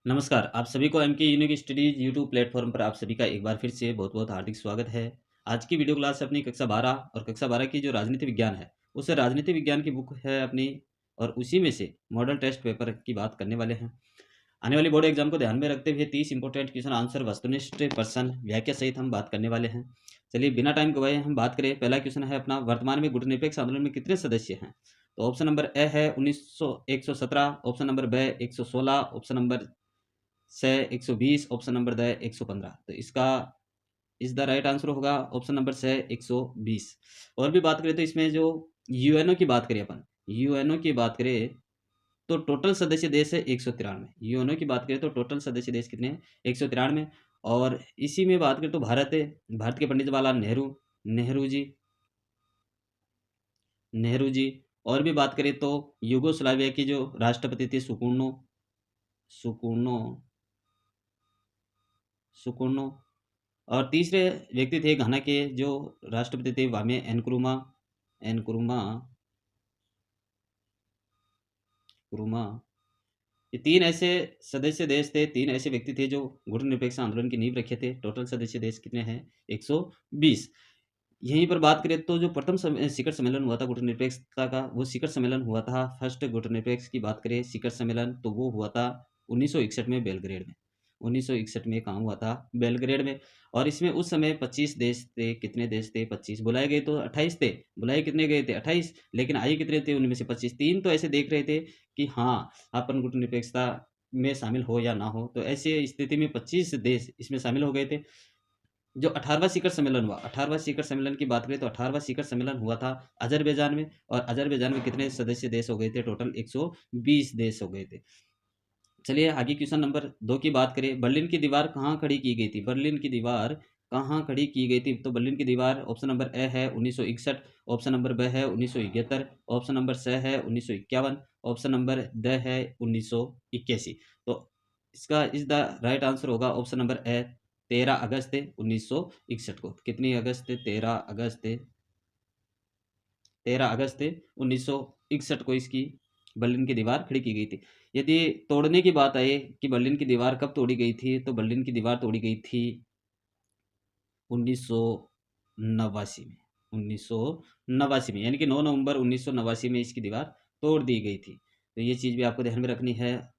नमस्कार, आप सभी को MK unique studies YouTube platform पर आप सभी का एक बार फिर से बहुत-बहुत हार्दिक स्वागत है। आज की वीडियो क्लास अपनी कक्षा 12 और कक्षा 12 की जो राजनीति विज्ञान है, उस राजनीति विज्ञान की बुक है अपनी और उसी में से मॉडल टेस्ट पेपर की बात करने वाले हैं। आने वाली बोर्ड एग्जाम को ध्यान में रखते हुए 30 इंपॉर्टेंट क्वेश्चन आंसर वस्तुनिष्ठ प्रश्न व्याख्या सहित हम बात करने वाले हैं। चलिए बिना टाइम गवाए हम बात करें। पहला क्वेश्चन है अपना, वर्तमान में गुटनिरपेक्ष आंदोलन में कितने सदस्य हैं? तो ऑप्शन नंबर ए है 117, option number B 116, option number C 120, option number D 115। तो इसका इस द राइट आंसर होगा ऑप्शन नंबर से 120। और भी बात करें तो इसमें जो यूएनओ की बात करें अपन, यूएनओ की बात करें तो टोटल सदस्य देश है 193। यूएनओ की बात करें तो टोटल सदस्य देश कितने हैं? 193। और इसी में बात करें तो भारत है, भारत के पंडित जवाहरलाल नेहरू, नेहरू जी। और भी बात करें तो यूगोस्लाविया की जो राष्ट्रपति थे सुकुर्नो सुकुर्नो सुकुर्नो। और तीसरे व्यक्ति थे घाना के जो राष्ट्रपति थे वामे एनक्रुमा एनक्रुमा क्रुमा। ये तीन ऐसे सदस्य देश थे, तीन ऐसे व्यक्ति थे जो गुटनिरपेक्ष आंदोलन की नींव रखे थे। टोटल सदस्य देश कितने हैं? 120। यहीं पर बात करें तो जो प्रथम शिखर सम्मेलन हुआ था गुटनिरपेक्षता का, वो शिखर सम्मेलन हुआ था, फर्स्ट गुटनिरपेक्ष की बात करें शिखर सम्मेलन तो वो हुआ था 1961 में बेलग्रेड में। 1961 में काम हुआ था बेलग्रेड में। और इसमें उस समय 25 देश थे। कितने देश थे? 25। बुलाए गए तो 28 थे। बुलाए कितने गए थे? 28। लेकिन आए कितने थे? उनमें से 25। तीन तो ऐसे देख रहे थे कि हाँ, अपन गुटनिरपेक्षता में शामिल हो या ना हो। तो ऐसे स्थिति में 25 देश इसमें शामिल हो गए थे। जो 18वां शिखर सम्मेलन हुआ, 18वां शिखर सम्मेलन की बात करें तो 18वां शिखर सम्मेलन हुआ था अज़रबैजान में। और अज़रबैजान में कितने सदस्य देश हो गए थे? टोटल 120 देश हो गए थे। चलिए आगे क्वेश्चन नंबर 2 की बात करें। बर्लिन की दीवार कहाँ खड़ी की गई थी? बर्लिन की दीवार कहाँ खड़ी की गई थी? तो बर्लिन की दीवार ऑप्शन नंबर ए है 1961, ऑप्शन नंबर ब है 1971, ऑप्शन नंबर स है 1951, ऑप्शन नंबर द है 1981। तो इसका इस द राइट आंसर होगा ऑप्शन नंबर ए 13 अगस्त 1961 को। कितनी अगस्त? 13 अगस्त 1961 को इसकी बर्लिन की दीवार खड़ी की गई थी। यदि तोड़ने की बात आए कि बर्लिन की दीवार कब तोड़ी गई थी, तो बर्लिन की दीवार तोड़ी गई थी 1989 में। 1989 में, यानी कि 9 नवंबर 1989 में इसकी दीवार तोड़ दी गई थी। तो ये चीज़ भी आपको ध्यान में रखनी है।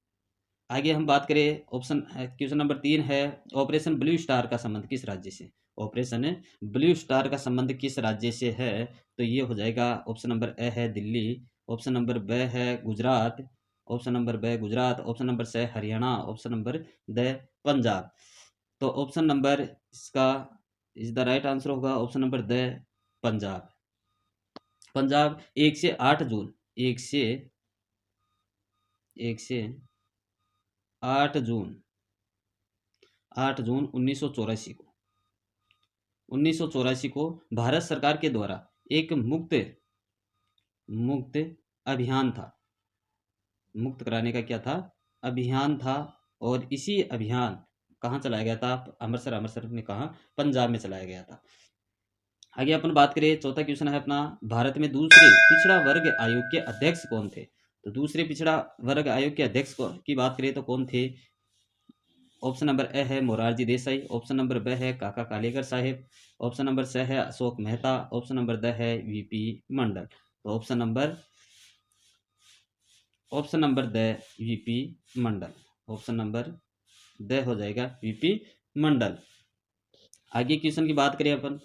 आगे हम बात करें, क्वेश्चन नंबर 3 है, ऑपरेशन ब्लू स्टार का संबंध किस राज्य से? ऑपरेशन ब्लू स्टार का संबंध किस राज्य से है? तो ये हो जाएगा ऑप्शन नंबर ए है दिल्ली, ऑप्शन नंबर ब है गुजरात, ऑप्शन नंबर ब गुजरात, ऑप्शन नंबर स Haryana, option number the Punjab. तो ऑप्शन नंबर इसका इज द राइट आंसर होगा option number the Punjab. Punjab 1 से 8 जून, 1 से 8 जून 8 जून 1984 को भारत सरकार के द्वारा एक मुक्त मुक्त अभियान था। मुक्त कराने का क्या था? अभियान था। और इसी अभियान कहाँ चलाया गया था? अमृतसर में कहाँ? पंजाब में चलाया गया था। आगे अपन बात करें, चौथा क्वेश्चन है अपना, भारत में दूसरे पिछड़ा वर्ग आयोग के अध्यक्ष कौन थे? तो दूसरे पिछड़ा वर्ग आयोग के अध्यक्ष की बात करें तो कौन थे? ऑप्शन नंबर ए है मोरारजी देसाई, ऑप्शन नंबर ब है काका कालेकर साहेब, ऑप्शन नंबर स है Ashok Mehta, option number the है वीपी मंडल। तो option number the VP Mandal, option number the हो जाएगा वीपी मंडल। आगे क्वेश्चन की बात करें अपन,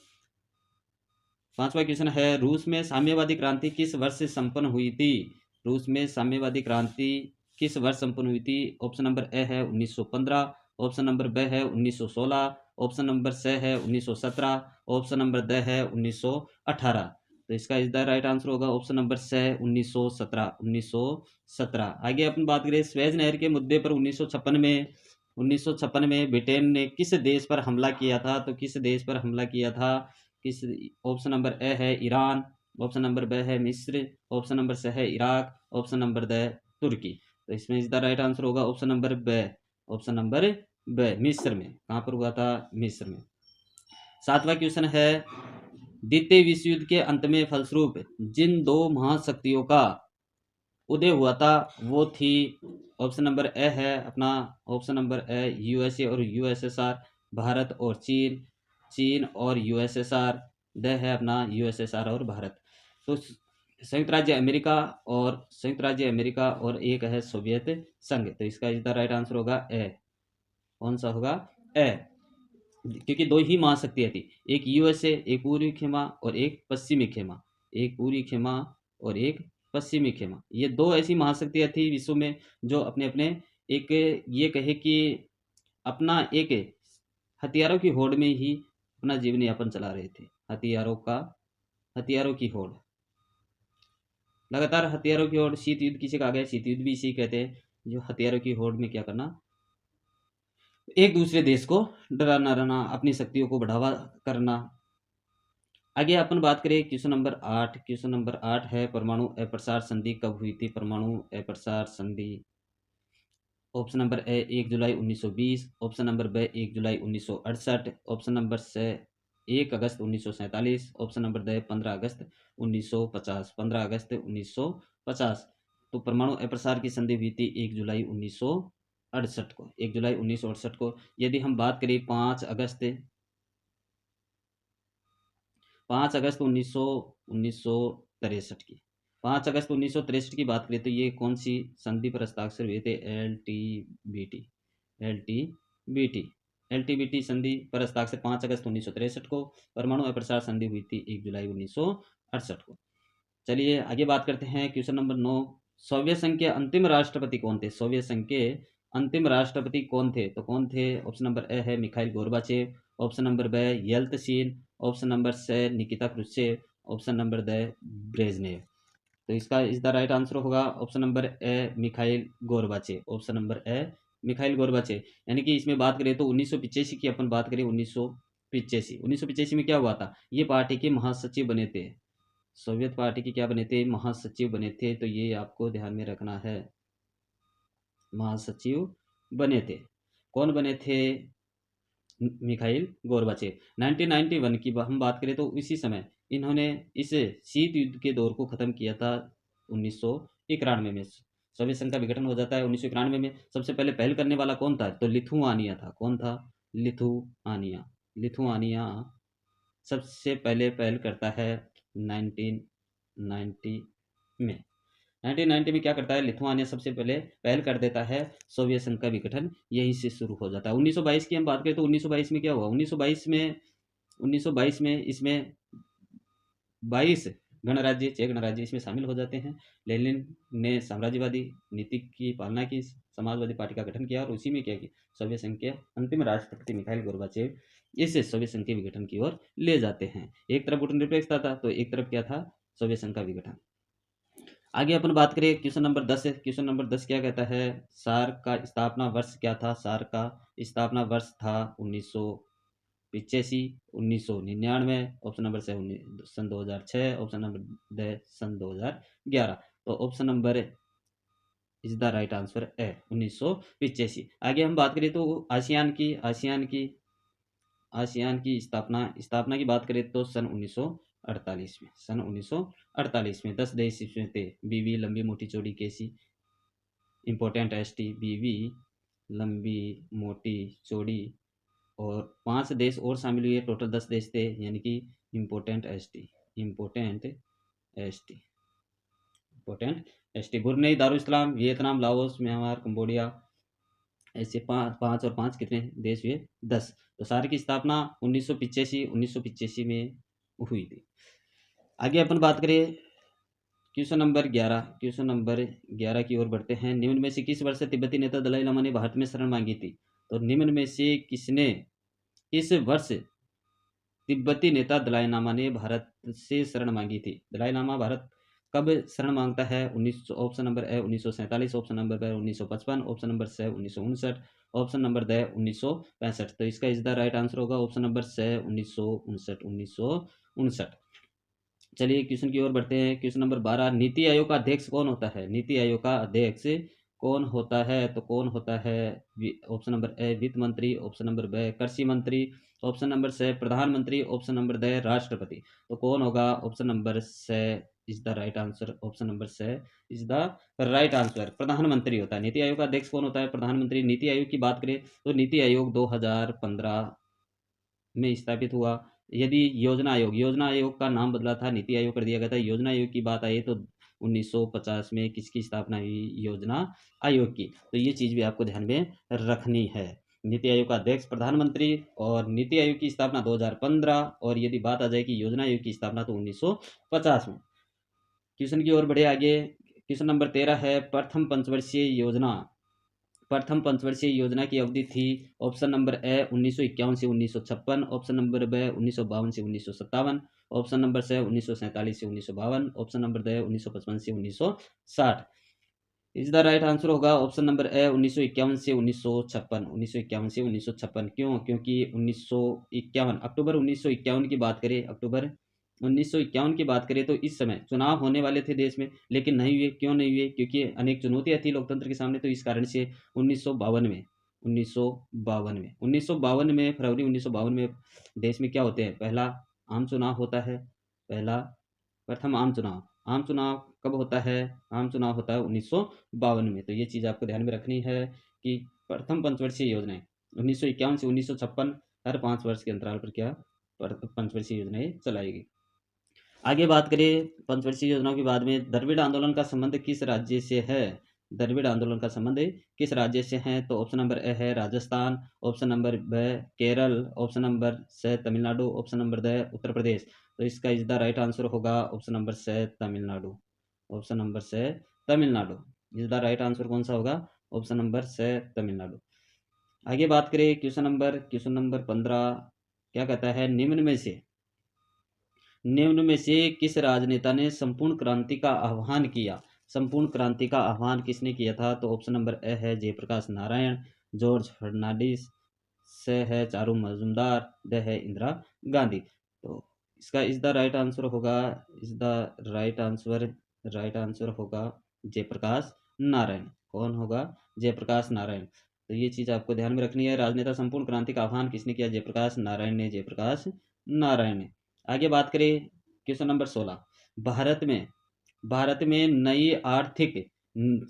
पांचवा क्वेश्चन है, रूस में साम्यवादी क्रांति किस वर्ष से संपन्न हुई थी? रूस में साम्यवादी क्रांति किस वर्ष संपन्न हुई थी? ऑप्शन नंबर ए है 1915, ऑप्शन नंबर ब है 1916, ऑप्शन नंबर स है 1917, ऑप्शन नंबर द है 1918। तो इसका इस द राइट आंसर होगा ऑप्शन नंबर स 1917। आगे अपन बात करें, स्वेज नहर के मुद्दे पर 1956 में ब्रिटेन ने किस देश पर हमला किया था? तो किस देश पर हमला किया था? किस? ऑप्शन नंबर ए है ईरान, ऑप्शन नंबर ब है मिस्र, ऑप्शन नंबर स है इराक, ऑप्शन नंबर द तुर्की। तो इसमें इसका राइट आंसर होगा ऑप्शन नंबर ब, ऑप्शन नंबर ब, मिस्र में। कहाँ पर हुआ था? मिस्र में। सातवां क्वेश्चन है, द्वितीय विश्व युद्ध के अंत में फलस्वरूप जिन दो महाशक्तियों का उदय हुआ था वो थी, ऑप्शन नंबर ए है अपना, ऑप्शन नंबर ए यूएसए और यूएसएसआर, भारत और चीन, चीन और यूएसएसआर, द है अपना यूएसएसआर और भारत। तो संयुक्त राज्य अमेरिका और संयुक्त राज्य अमेरिका और एक है सोवियत संघ। तो इसका इसका राइट आंसर होगा ए। कौन सा होगा? ए। क्योंकि दो ही महाशक्तियाँ थी, एक यूएसए, एक पूर्वी खेमा और एक पश्चिमी खेमा, एक पूर्वी खेमा और एक पश्चिमी खेमा। ये दो ऐसी महाशक्तियाँ थी विश्व में जो अपने अपने एक, ये कहे कि अपना एक हथियारों की होड़ में ही अपना जीवन यापन चला रहे थे। हथियारों की होड़, लगातार हथियारों की होड़। शीत युद्ध किसे कहा गया? शीत युद्ध भी इसी कहते हैं, जो हथियारों की होड़ में क्या करना, एक दूसरे देश को डराना रहना, अपनी शक्तियों को बढ़ावा करना। आगे अपन बात करें क्वेश्चन नंबर 8। क्वेश्चन नंबर 8 है परमाणु अप्रसार संधि कब हुई थी? परमाणु अप्रसार संधि, ऑप्शन नंबर ए 1 जुलाई 1920, ऑप्शन नंबर बी 1 जुलाई 1968, ऑप्शन नंबर सी 1 अगस्त 1947, ऑप्शन नंबर डी 15 अगस्त 1950। 15 अगस्त 1950। तो परमाणु अप्रसार की संधि हुई थी 1 जुलाई 1968 को, 1 जुलाई 1968 को। यदि हम बात करें 5 अगस्त 1963 की, 5 अगस्त 1963 की बात करें तो ये कौन सी संधि पर हस्ताक्षर हुए थे? L T B T, L T B T, L T B T संधि पर हस्ताक्षर 5 अगस्त 1963 को। परमाणु अप्रसार संधि हुई थी 1 जुलाई 1968 को। चलिए आगे बात करते हैं क्वेश्चन नंबर 9। सोवियत संघ के अंतिम राष्ट्रपति कौन थे? सोवियत संघ के अंतिम राष्ट्रपति कौन थे? तो कौन थे? ऑप्शन नंबर ए है Mikhail Gorbachev, option number B Yeltsin, option number C Nikita Khrushchev, option number D Brezhnev. तो इसका इस द राइट आंसर होगा option number A Mikhail Gorbachev, option number A Mikhail Gorbachev. यानी कि इसमें बात करें तो 1985 की अपन बात करें, 1985 में क्या हुआ था? ये पार्टी के महासचिव बने थे, सोवियत पार्टी के क्या बने थे? महासचिव बने थे। तो ये आपको ध्यान में रखना है, महासचिव बने थे। कौन बने थे? Mikhail Gorbachev. 1991 की हम बात करें तो इसी समय इन्होंने इस शीत युद्ध के दौर को ख़त्म किया था। 1991 में सोवियत संघ का विघटन हो जाता है 1991 में। सबसे पहले पहल करने वाला कौन था? तो लिथुआनिया था। कौन था? लिथुआनिया। लिथुआनिया सबसे पहले पहल करता है 1990 में। 1990 में क्या करता है? लिथुआनिया सबसे पहले पहल कर देता है, सोवियत संघ का विघटन यहीं से शुरू हो जाता है। 1922 की हम बात करें तो 1922 में क्या हुआ? 1922 में इसमें 22 गणराज्य, 6 गणराज्य इसमें शामिल हो जाते हैं। लेनिन ने साम्राज्यवादी नीति की पालना की, समाजवादी पार्टी का गठन किया और उसी में क्या किया? सोवियत संघ के अंतिम राष्ट्रपति मिखाइल गोर्बाचेव इसे सोवियत संघ के विघटन की ओर ले जाते हैं। एक तरफ गुटनिरपेक्षता था तो एक तरफ क्या था? सोवियत संघ का विघटन। आगे अपन बात करें क्वेश्चन नंबर 10 है। क्वेश्चन नंबर 10 क्या कहता है? सार्क का स्थापना वर्ष क्या था? सार्क का स्थापना वर्ष था 1985, 1999, ऑप्शन नंबर से सन 2006, ऑप्शन नंबर द सन 2011। तो option number is the right answer है 1985। आगे हम बात करें तो आसियान की स्थापना की बात करें तो सन 1948 में, सन 1948 में 10 देश इसमें थे। बीवी लंबी मोटी चौड़ी कैसी, इंपॉर्टेंट एसटी, बीवी लंबी मोटी चौड़ी, और 5 देश और शामिल हुए, टोटल 10 देश थे। यानी कि इम्पोर्टेंट एसटी, इम्पोर्टेंट एसटी, इम्पोर्टेंट एसटी, Brunei, Darussalam, Vietnam, Laos, Myanmar, Cambodia, ऐसे पाँच और पाँच कितने देश हुए? 10। तो सार्क की स्थापना 1985 में हुई थी। आगे अपन बात करें क्वेश्चन नंबर 11। क्वेश्चन नंबर 11 की ओर बढ़ते हैं। निम्न में से किस वर्ष तिब्बती नेता दलाई लामा ने भारत में शरण मांगी थी? तो निम्न में से किसने इस वर्ष तिब्बती नेता दलाई लामा ने भारत से शरण मांगी थी? दलाई लामा भारत कब शरण मांगता है? Option number A 1947, option number B 1955, option number C 1959, option number D 1965। तो इसका इस द राइट आंसर होगा ऑप्शन नंबर सी 1959। चलिए क्वेश्चन की ओर बढ़ते हैं। क्वेश्चन नंबर 12, नीति आयोग का अध्यक्ष कौन होता है? नीति आयोग का अध्यक्ष कौन होता है? तो कौन होता है? ऑप्शन नंबर ए वित्त मंत्री, ऑप्शन नंबर बी कृषि मंत्री, ऑप्शन नंबर सी प्रधानमंत्री, ऑप्शन नंबर द राष्ट्रपति। तो कौन होगा? Option number C is the right answer. Option number C is the right answer. प्रधानमंत्री होता है। नीति आयोग का अध्यक्ष कौन होता है? प्रधानमंत्री। नीति आयोग की बात करें तो नीति आयोग 2015 में स्थापित हुआ। यदि योजना आयोग का नाम बदला था, नीति आयोग कर दिया गया था। योजना आयोग की बात आई तो 1950 में किसकी स्थापना हुई? योजना आयोग की। तो ये चीज़ भी आपको ध्यान में रखनी है। नीति आयोग का अध्यक्ष प्रधानमंत्री, और नीति आयोग की स्थापना 2015, और यदि बात आ जाए कि योजना आयोग की स्थापना तो 1950 में। क्वेश्चन की ओर बढ़े आगे। क्वेश्चन नंबर 13 है, प्रथम पंचवर्षीय योजना की अवधि थी। ऑप्शन नंबर ए 1951 से 1956, ऑप्शन नंबर बी 1952 से 1957, ऑप्शन नंबर सी 1947 से 1952, ऑप्शन नंबर डी 1955 से 1960। इज द राइट आंसर होगा ऑप्शन नंबर ए 1951 से 1956। 1951 से 1956 क्यों? क्योंकि 1951 अक्टूबर 1951 की बात करें, अक्टूबर 1951 की बात करें तो इस समय चुनाव होने वाले थे देश में, लेकिन नहीं हुए। क्यों नहीं हुए? क्योंकि अनेक चुनौतियां थी लोकतंत्र के सामने। तो इस कारण से 1952 में फरवरी 1952 में देश में क्या होते हैं? पहला आम चुनाव होता है। प्रथम आम चुनाव कब होता है? आम चुनाव होता है 1952 में। तो ये चीज़ आपको ध्यान में रखनी है कि प्रथम पंचवर्षीय योजनाएं 1951 से 1956, हर 5 वर्ष के अंतराल पर क्या पंचवर्षीय योजनाएं चलाएगी। आगे बात करें पंचवर्षीय योजनाओं के बाद में, द्रविड़ आंदोलन का संबंध किस राज्य से है? द्रविड़ आंदोलन का संबंध किस राज्य से है? तो ऑप्शन नंबर ए है Rajasthan, option number B Kerala, option number C Tamil Nadu, option number D Uttar Pradesh. तो इसका इज द राइट आंसर होगा option number C Tamil Nadu. Option number C Tamil Nadu is the right answer. कौन सा होगा? Option number C Tamil Nadu. आगे बात करें क्वेश्चन नंबर 15 क्या कहता है? निम्न में से किस राजनेता ने संपूर्ण क्रांति का आह्वान किया? संपूर्ण क्रांति का आह्वान किसने किया था? तो ऑप्शन नंबर ए है जयप्रकाश नारायण, जॉर्ज फर्नांडिस, से है चारू मजूमदार, ड है इंदिरा गांधी। तो इसका इज द राइट आंसर होगा, इज द राइट आंसर होगा जयप्रकाश नारायण। कौन होगा? जयप्रकाश नारायण। तो ये चीज़ आपको ध्यान में रखनी है। राजनेता संपूर्ण क्रांति का आह्वान किसने किया? जयप्रकाश नारायण ने। जयप्रकाश नारायण ने। आगे बात करें क्वेश्चन नंबर 16। भारत में नई आर्थिक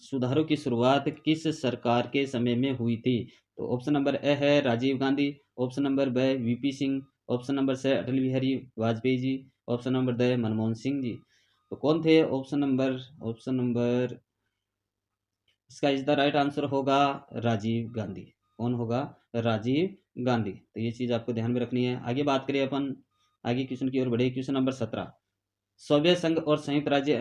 सुधारों की शुरुआत किस सरकार के समय में हुई थी? तो ऑप्शन नंबर ए है Rajiv Gandhi, option number B VP Singh, option number C Atal Bihari Vajpayee ji, option number D Manmohan Singh ji. तो कौन थे? ऑप्शन नंबर इसका इज द राइट आंसर होगा राजीव गांधी। कौन होगा? राजीव गांधी। तो ये चीज़ आपको ध्यान में रखनी है। आगे बात करें अपन, आगे क्वेश्चन की ओर बढ़े। Question number 17। सोवियत संघ और संयुक्त राज्य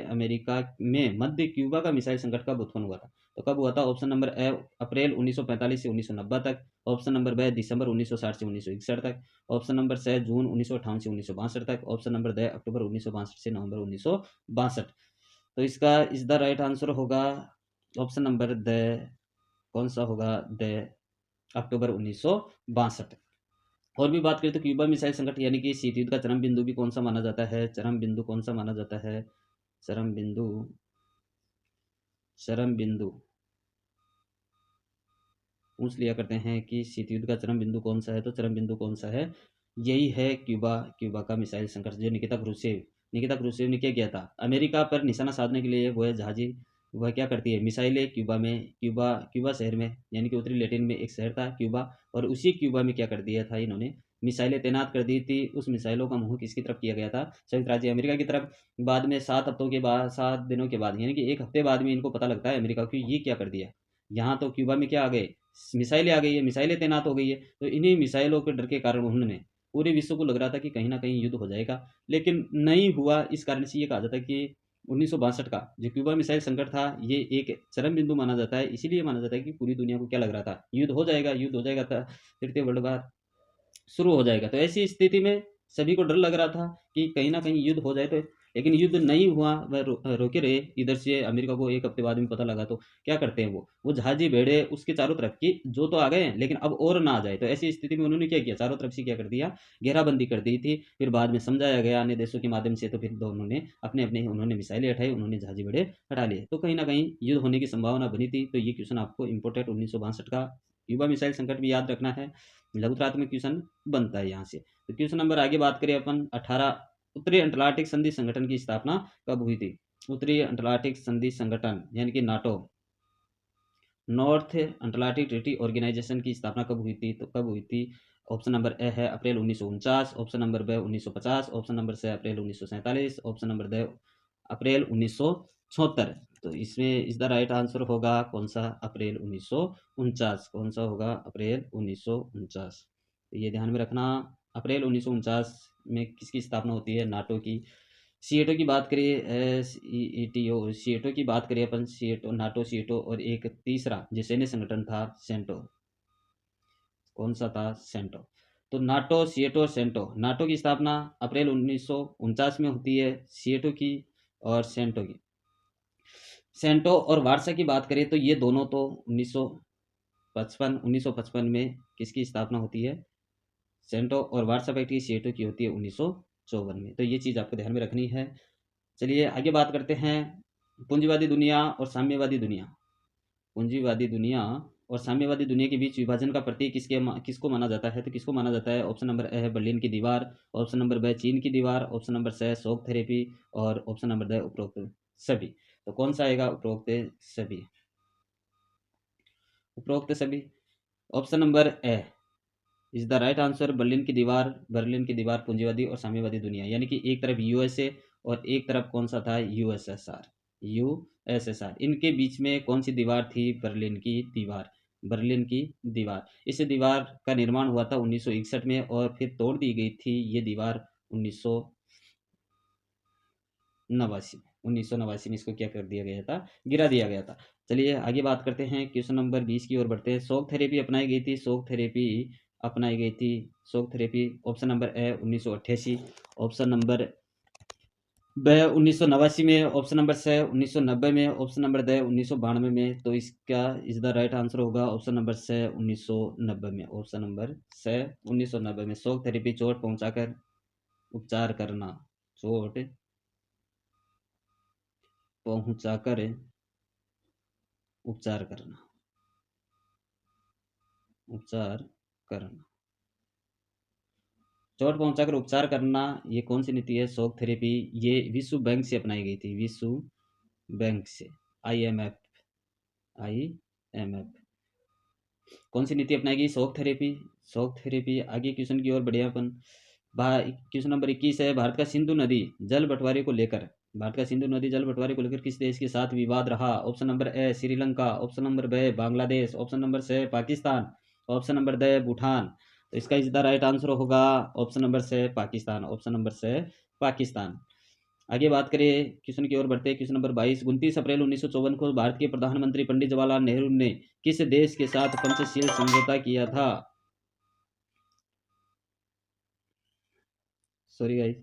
अमेरिका में मध्य क्यूबा का मिसाइल संकट कब उत्पन्न हुआ था? तो कब हुआ था? ऑप्शन नंबर ए अप्रैल 1945 से 1990 तक, ऑप्शन नंबर बी दिसंबर 1960 से 1961 तक, ऑप्शन नंबर सी जून 1958 से 1962 तक, ऑप्शन नंबर डी अक्टूबर 1962 से नवंबर 1962। तो इसका इज द राइट आंसर होगा ऑप्शन नंबर द कौन सा होगा? The October 1962। और भी बात करें तो क्यूबा मिसाइल संकट यानी कि शीत युद्ध का चरम बिंदु भी कौन सा माना जाता है? चरम बिंदु कौन सा माना जाता है? चरम बिंदु पूछ लिया करते हैं कि शीत युद्ध का चरम बिंदु कौन सा है। तो चरम बिंदु कौन सा है? यही है क्यूबा का मिसाइल संकट, जो निकिता क्रूसेव ने क्या किया था? अमेरिका पर निशाना साधने के लिए वह क्या करती है? मिसाइलें क्यूबा शहर में, यानी कि उत्तरी लैटिन में एक शहर था क्यूबा, और उसी क्यूबा में क्या कर दिया था इन्होंने? मिसाइलें तैनात कर दी थी। उस मिसाइलों का मुंह किसकी तरफ किया गया था? संयुक्त राज्य अमेरिका की तरफ। बाद में 7 दिनों के बाद, यानी कि 1 हफ्ते बाद में इनको पता लगता है अमेरिका को, ये क्या कर दिया, यहाँ तो क्यूबा में क्या आ गए? मिसाइलें आ गई है, मिसाइलें तैनात हो गई है। तो इन्हीं मिसाइलों के डर के कारण उन्होंने, पूरे विश्व को लग रहा था कि कहीं ना कहीं युद्ध हो जाएगा, लेकिन नहीं हुआ। इस कारण से ये कहा जाता है कि 1962 का जो क्यूबा मिसाइल संकट था, ये एक चरम बिंदु माना जाता है। इसीलिए माना जाता है कि पूरी दुनिया को क्या लग रहा था? युद्ध हो जाएगा था, तृतीय वर्ल्ड वार शुरू हो जाएगा। तो ऐसी स्थिति में सभी को डर लग रहा था कि कहीं ना कहीं युद्ध हो जाए। तो लेकिन युद्ध नहीं हुआ, वह रोके रहे। इधर से अमेरिका को 1 हफ्ते बाद में पता लगा, तो क्या करते हैं वो जहाजी भेड़े उसके चारों तरफ की जो तो आ गए हैं, लेकिन अब और ना आ जाए। तो ऐसी स्थिति में उन्होंने क्या किया? चारों तरफ से क्या कर दिया? घेराबंदी कर दी थी। फिर बाद में समझाया गया अन्य देशों के माध्यम से, तो फिर दोनों ने अपने उन्होंने मिसाइलें हटाई, उन्होंने जहाजी भेड़े हटा लिए। तो कहीं ना कहीं युद्ध होने की संभावना बनी थी। तो ये क्वेश्चन आपको इम्पोर्टेंट 1962 का क्यूबा मिसाइल संकट भी याद रखना है। लघुत्रात्मक क्वेश्चन बनता है यहाँ से। तो क्वेश्चन नंबर आगे बात करें अपन 18 उत्तरी अटलांटिक संधि संगठन की स्थापना कब हुई थी? उत्तरी अटलांटिक संधि संगठन यानी कि NATO, North Atlantic Treaty Organization की स्थापना कब हुई थी? तो कब हुई थी? ऑप्शन नंबर ए है April 1949, option number B 1950, option number C April 1947, option number D April 1976। तो इसमें इस द राइट आंसर होगा कौन सा? अप्रैल 1949। कौन सा होगा? अप्रैल 1949। तो ये ध्यान में रखना। अप्रैल 1949 में किसकी स्थापना होती है? नाटो की। सीएटो की बात करिए, सीईटीओ, सीएटो की बात करिए अपन, सीएटो, नाटो, सीएटो, और एक तीसरा जो सैन्य संगठन था सेंटो। कौन सा था? सेंटो। तो नाटो, सीएटो और सेंटो, नाटो की स्थापना अप्रैल 1949 में होती है, सीएटो की और सेंटो की। सेंटो और वार्सा की बात करें तो ये दोनों तो 1955 में किसकी स्थापना होती है? सेंटो और वार्सा पैक्ट की, सीएटो की होती है 1954 में। तो ये चीज़ आपको ध्यान में रखनी है। चलिए आगे बात करते हैं पूंजीवादी दुनिया और साम्यवादी दुनिया। पूंजीवादी दुनिया और साम्यवादी दुनिया के बीच विभाजन का प्रतीक किसको माना जाता है? तो किसको माना जाता है? ऑप्शन नंबर ए है बर्लिन की दीवार, ऑप्शन नंबर बी चीन की दीवार, option number C shock therapy, और ऑप्शन नंबर डी उपरोक्त सभी। तो कौन सा आएगा? उपरोक्त सभी। उपरोक्त सभी, option number A is the right answer. Berlin की दीवार, बर्लिन की दीवार पूंजीवादी और साम्यवादी दुनिया, यानी कि एक तरफ यूएसए और एक तरफ कौन सा था? यूएसएसआर। यूएसएसआर, इनके बीच में कौन सी दीवार थी? बर्लिन की दीवार। बर्लिन की दीवार, इस दीवार का निर्माण हुआ था 1961 में और फिर तोड़ दी गई थी ये दीवार 1989 में इसको क्या कर दिया गया था? गिरा दिया गया था। चलिए आगे बात करते हैं, क्वेश्चन नंबर 20 की ओर बढ़ते हैं। शॉक थेरेपी अपनाई गई थी, शॉक थेरेपी अपनाई गई थी, शॉक थेरेपी। ऑप्शन नंबर ए 1988, ऑप्शन नंबर ब 1989 में, ऑप्शन नंबर सी 1990 में, ऑप्शन नंबर द 1992 में। तो इसका इस द राइट आंसर होगा ऑप्शन नंबर सी 1990 में। ऑप्शन नंबर सी 1990 में। शॉक थेरेपी चोट पहुंचाकर उपचार करना, चोट पहुंचाकर उपचार करना, उपचार करना, चोट पहुंचाकर उपचार करना, ये कौन सी नीति है? Shock therapy. ये विश्व बैंक से अपनाई गई थी, विश्व बैंक से, आईएमएफ, आईएमएफ। कौन सी नीति अपनाई गई? Shock therapy, shock therapy. आगे क्वेश्चन की ओर बढ़े अपन। क्वेश्चन नंबर 21 है, भारत का सिंधु नदी जल बंटवारे को लेकर, भारत का सिंधु नदी जल बंटवारे को लेकर किस देश के साथ विवाद रहा? ऑप्शन नंबर ए Sri Lanka, option number B Bangladesh, option number सी Pakistan, option number D Bhutan. तो इसका इस द राइट आंसर होगा ऑप्शन नंबर सी पाकिस्तान, ऑप्शन नंबर सी पाकिस्तान। आगे बात करें, क्वेश्चन की ओर बढ़ते हैं। क्वेश्चन नंबर 22, 29 अप्रैल 1954 को भारत के प्रधानमंत्री पंडित जवाहरलाल नेहरू ने किस देश के साथ पंचशील समझौता किया था? सॉरी गाइस,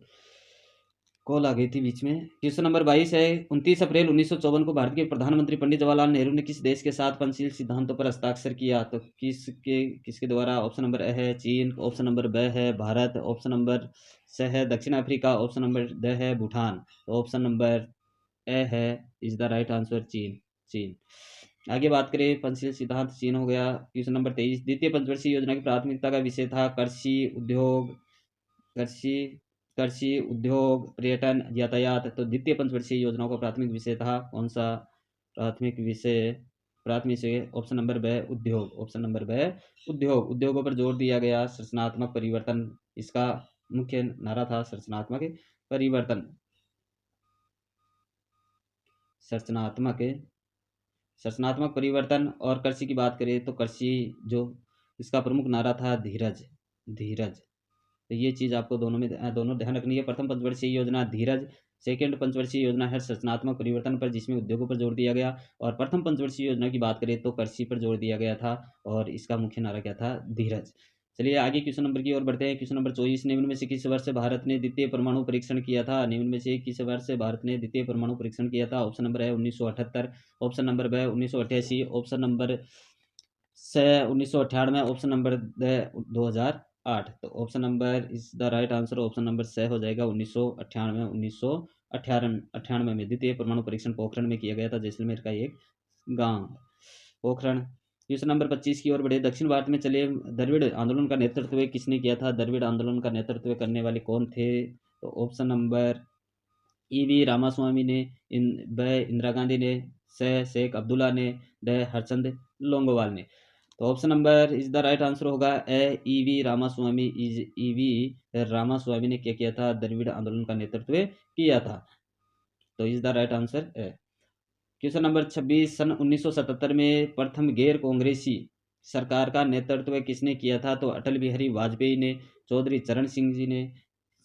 कॉल आ गई थी बीच में। क्वेश्चन नंबर 22 है, 29 अप्रैल 1954 को भारत के प्रधानमंत्री पंडित जवाहरलाल नेहरू ने किस देश के साथ पंचशील सिद्धांतों पर हस्ताक्षर किया? तो किसके द्वारा? ऑप्शन नंबर ए है चीन, ऑप्शन नंबर ब है भारत, ऑप्शन नंबर स है दक्षिण अफ्रीका, ऑप्शन नंबर ड है भूटान। तो ऑप्शन नंबर ए है इज द राइट आंसर, चीन, चीन। आगे बात करें, पंचशील सिद्धांत चीन हो गया। क्वेश्चन नंबर 23, द्वितीय पंचवर्षीय योजना की प्राथमिकता का विषय था कृषि, उद्योग, कृषि, कृषि, उद्योग, पर्यटन, यातायात। तो द्वितीय पंचवर्षीय योजनाओं का प्राथमिक विषय था कौन सा? प्राथमिक विषय, प्राथमिक विषय ऑप्शन नंबर ब उद्योग, ऑप्शन नंबर ब उद्योग। उद्योगों पर जोर दिया गया, संरचनात्मक परिवर्तन इसका मुख्य नारा था, संरचनात्मक परिवर्तन, संरचनात्मक, संरचनात्मक परिवर्तन। और कृषि की बात करें तो कृषि जो इसका प्रमुख नारा था, धीरज, धीरज। तो ये चीज़ आपको दोनों में दोनों ध्यान रखनी है। प्रथम पंचवर्षीय योजना धीरज, सेकेंड पंचवर्षीय योजना है संरचनात्मक परिवर्तन पर, जिसमें उद्योगों पर जोर दिया गया। और प्रथम पंचवर्षीय योजना की बात करें तो कृषि पर जोर दिया गया था और इसका मुख्य नारा क्या था? धीरज। चलिए आगे क्वेश्चन नंबर की ओर बढ़ते हैं। क्वेश्चन नंबर 24, निम्न में से किस वर्ष भारत ने द्वितीय परमाणु परीक्षण किया था? निम्न में से किस वर्ष भारत ने द्वितीय परमाणु परीक्षण किया था? ऑप्शन नंबर है 1978, ऑप्शन नंबर ब 1988, ऑप्शन नंबर से 1998, ऑप्शन नंबर 2008। तो option number is the right answer, option number से हो जाएगा 1998, 1998 में द्वितीय परमाणु परीक्षण पोखरण में किया गया था, जैसलमेर का एक गांव पोखरण। क्वेश्चन नंबर 25 की ओर बढ़े। दक्षिण भारत में चले द्रविड़ आंदोलन का नेतृत्व किसने किया था? द्रविड़ आंदोलन का नेतृत्व करने वाले कौन थे? तो ऑप्शन नंबर ईवी रामास्वामी ने, ब इंदिरा गांधी ने, शेख अब्दुल्ला ने, ड हरचंद लोंगोवाल ने। तो option number is the right answer होगा ए, ईवी रामास्वामी। ईवी रामास्वामी ने क्या किया था? द्रविड़ आंदोलन का नेतृत्व किया था। तो इज द राइट आंसर है। क्वेश्चन नंबर 26, सन 1977 में प्रथम गैर कांग्रेसी सरकार का नेतृत्व किसने किया था? तो अटल बिहारी वाजपेयी ने, चौधरी चरण सिंह जी ने,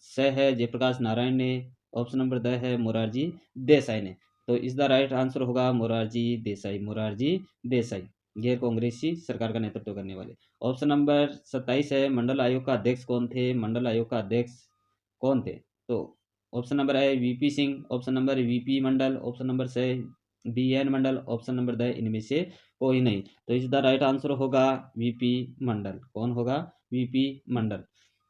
स है जयप्रकाश नारायण ने, ऑप्शन नंबर द है मोरारजी देसाई ने। तो इस द राइट आंसर होगा मोरारजी देसाई। मोरारजी देसाई गैर कांग्रेसी सरकार का नेतृत्व करने वाले। ऑप्शन नंबर 27 है, मंडल आयोग का अध्यक्ष कौन थे? मंडल आयोग का अध्यक्ष कौन थे? तो ऑप्शन नंबर है VP Singh, option number VP Mandal, option number से BN Mandal, option number D इनमें से कोई नहीं। तो इस द राइट आंसर होगा वीपी मंडल। कौन होगा? वीपी मंडल।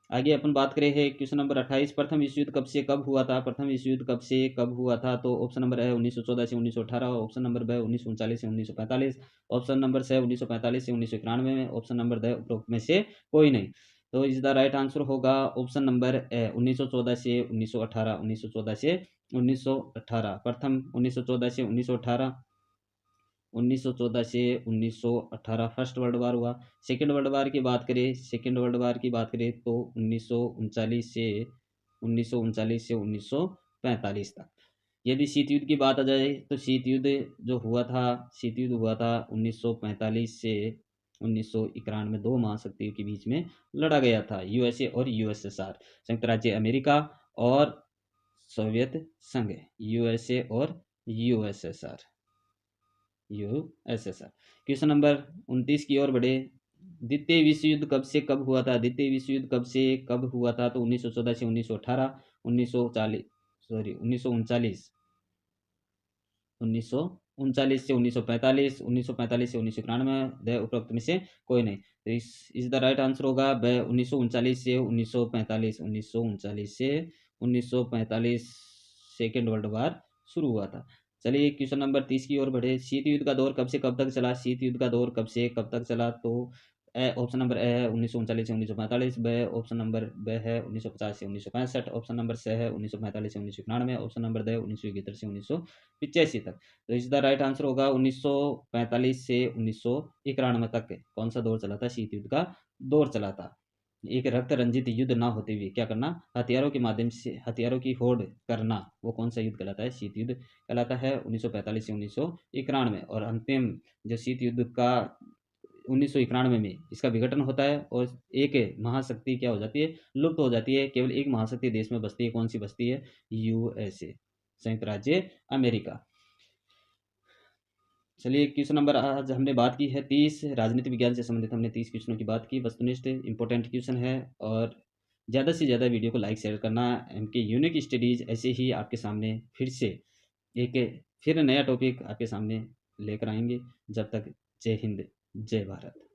आगे अपन बात करें है क्वेश्चन नंबर 28, प्रथम विश्व युद्ध कब से कब हुआ था? प्रथम विश्व युद्ध कब से कब हुआ था? तो ऑप्शन नंबर है 1914 से 1918, ऑप्शन नंबर ब 1939 से 1945, ऑप्शन नंबर से 1945 से 1991 में, ऑप्शन नंबर द उपरोक्त में से कोई नहीं। तो इस द राइट आंसर होगा ऑप्शन नंबर 1914 से 1918। 1914 से 1918 प्रथम, 1914 से 1918, 1914 से 1918 फर्स्ट वर्ल्ड वार हुआ। सेकेंड वर्ल्ड वार की बात करें, सेकेंड वर्ल्ड वार की बात करें तो 1939 से 1945 तक। यदि शीत युद्ध की बात आ जाए तो शीत युद्ध जो हुआ था, शीत युद्ध हुआ था 1945 से 1991, दो महाशक्तियों के बीच में लड़ा गया था, यूएसए और यूएसएसआर, संयुक्त राज्य अमेरिका और सोवियत संघ, यूएसए और यूएसएसआर, यूएसएसआर। क्वेश्चन नंबर 29 की ओर बढ़े। द्वितीय विश्व युद्ध कब से कब हुआ था? द्वितीय विश्व युद्ध कब से कब हुआ था? तो 1914 से 1918, 1940 सॉरी 1939, 1939 से 1945, 1945 से 1991, द उपरोक्त में से कोई नहीं। तो इस द राइट आंसर होगा ब 1939 से 1945। 1939 से 1945 सेकेंड वर्ल्ड वार शुरू हुआ था। चलिए क्वेश्चन नंबर 30 की ओर बढ़े। शीत युद्ध का दौर कब से कब तक चला? शीत युद्ध का दौर कब से कब तक चला? तो ऑप्शन नंबर ए है 1939 से 1945, ब ऑप्शन नंबर ब है 1950 से 1965, ऑप्शन नंबर स है 1945 से 1991, ऑप्शन नंबर द 1971 से 1985 तक। तो इस द राइट आंसर होगा 1945 से 1991 तक कौन सा दौर चला था? शीत युद्ध का दौर चला था। एक रक्त रंजित युद्ध ना होते हुए क्या करना? हथियारों के माध्यम से हथियारों की होड़ करना, वो कौन सा युद्ध कहलाता है? शीत युद्ध कहलाता है 1945 से 1991। और अंतिम जो शीत युद्ध का 1991 में इसका विघटन होता है और एक महाशक्ति क्या हो जाती है? लुप्त हो जाती है। केवल एक महाशक्ति देश में बसती है। कौन सी बसती है? यूएसए, संयुक्त राज्य अमेरिका। चलिए क्वेश्चन नंबर आज हमने बात की है 30, राजनीति विज्ञान से संबंधित हमने 30 क्वेश्चनों की बात की। वस्तुनिष्ठ इंपॉर्टेंट क्वेश्चन है और ज़्यादा से ज़्यादा वीडियो को लाइक शेयर करना। एमके यूनिक स्टडीज ऐसे ही आपके सामने फिर से एक फिर नया टॉपिक आपके सामने लेकर आएंगे। जब तक जय हिंद, जय भारत।